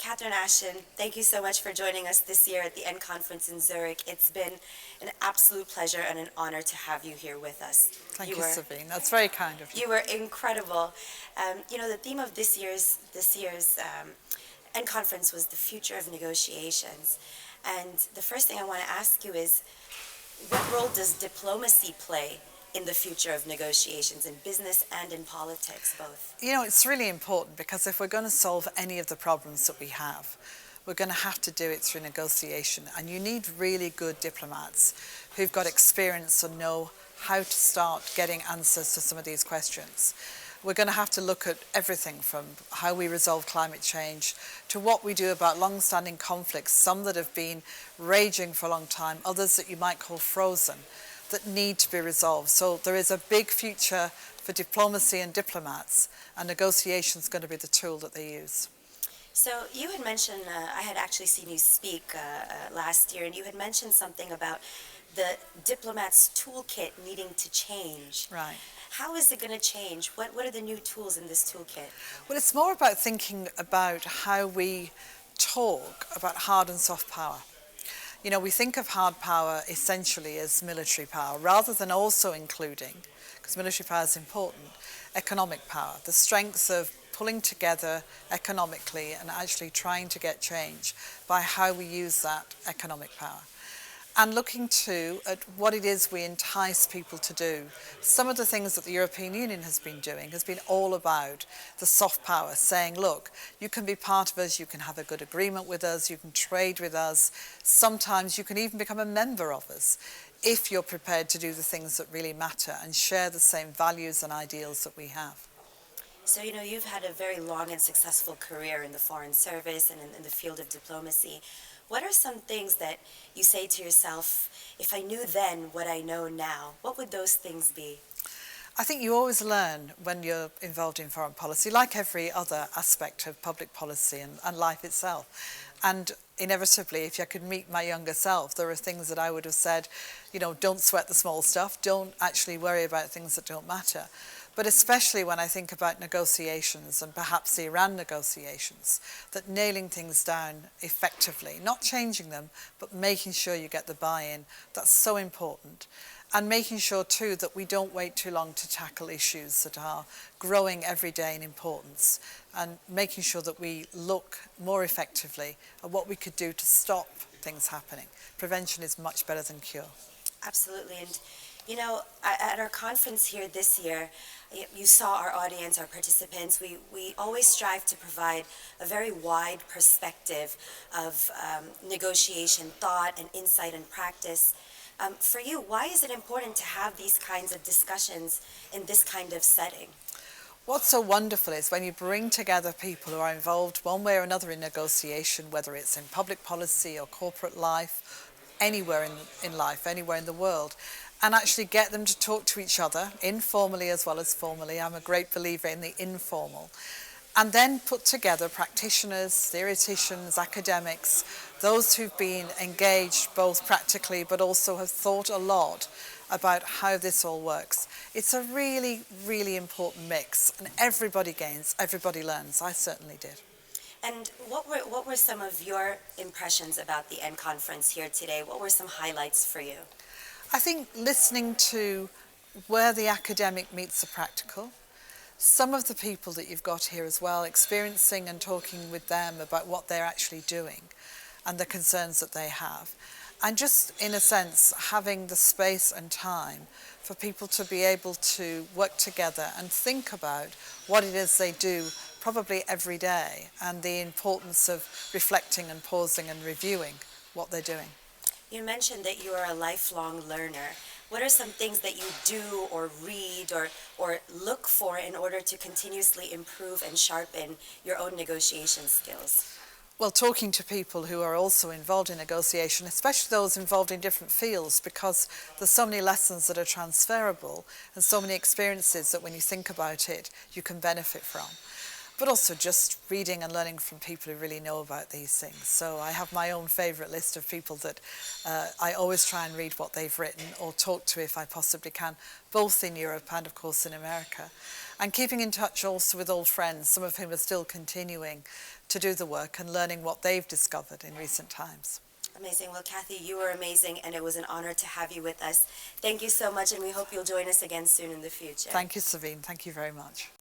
Catherine Ashton, thank you so much for joining us this year at the END Conference in Zurich. It's been an absolute pleasure and an honor to have you here with us. Thank you, Sabine. That's very kind of you. You were incredible. The theme of this year's END Conference was the future of negotiations. And the first thing I want to ask you is, what role does diplomacy play in the future of negotiations, in business and in politics, both? It's really important, because if we're going to solve any of the problems that we have, we're going to have to do it through negotiation. And you need really good diplomats who've got experience and know how to start getting answers to some of these questions. We're going to have to look at everything from how we resolve climate change to what we do about long-standing conflicts, some that have been raging for a long time, others that you might call frozen, that need to be resolved. So there is a big future for diplomacy and diplomats, and negotiation is going to be the tool that they use. So you had mentioned, I had actually seen you speak last year, and you had mentioned something about the diplomat's toolkit needing to change. Right. How is it going to change? What are the new tools in this toolkit? Well, it's more about thinking about how we talk about hard and soft power. We think of hard power essentially as military power, rather than also including, because military power is important, economic power, the strength of pulling together economically and actually trying to get change by how we use that economic power. And looking too at what it is we entice people to do. Some of the things that the European Union has been doing has been all about the soft power, saying, look, you can be part of us, you can have a good agreement with us, you can trade with us, sometimes you can even become a member of us if you're prepared to do the things that really matter and share the same values and ideals that we have. So, you've had a very long and successful career in the Foreign Service and in the field of diplomacy. What are some things that you say to yourself, if I knew then what I know now, what would those things be? I think you always learn when you're involved in foreign policy, like every other aspect of public policy and life itself. And inevitably, if I could meet my younger self, there are things that I would have said, don't sweat the small stuff, don't actually worry about things that don't matter. But especially when I think about negotiations and perhaps the Iran negotiations, that nailing things down effectively, not changing them, but making sure you get the buy-in, that's so important. And making sure too that we don't wait too long to tackle issues that are growing every day in importance, and making sure that we look more effectively at what we could do to stop things happening. Prevention is much better than cure. Absolutely. And at our conference here this year, you saw our audience, our participants. We always strive to provide a very wide perspective of negotiation, thought, and insight and practice. For you, why is it important to have these kinds of discussions in this kind of setting? What's so wonderful is when you bring together people who are involved one way or another in negotiation, whether it's in public policy or corporate life, anywhere in life, anywhere in the world, and actually get them to talk to each other, informally as well as formally. I'm a great believer in the informal. And then put together practitioners, theoreticians, academics, those who've been engaged both practically but also have thought a lot about how this all works. It's a really, really important mix, and everybody gains, everybody learns. I certainly did. And what were some of your impressions about the END Conference here today? What were some highlights for you? I think listening to where the academic meets the practical, some of the people that you've got here as well, experiencing and talking with them about what they're actually doing and the concerns that they have. And just, in a sense, having the space and time for people to be able to work together and think about what it is they do probably every day, and the importance of reflecting and pausing and reviewing what they're doing. You mentioned that you are a lifelong learner. What are some things that you do or read or look for in order to continuously improve and sharpen your own negotiation skills? Well, talking to people who are also involved in negotiation, especially those involved in different fields, because there's so many lessons that are transferable and so many experiences that when you think about it, you can benefit from. But also just reading and learning from people who really know about these things. So I have my own favourite list of people that I always try and read what they've written or talk to if I possibly can, both in Europe and of course in America. And keeping in touch also with old friends, some of whom are still continuing to do the work and learning what they've discovered in recent times. Amazing. Well, Kathy, you were amazing, and it was an honor to have you with us. Thank you so much, and we hope you'll join us again soon in the future. Thank you, Savine. Thank you very much.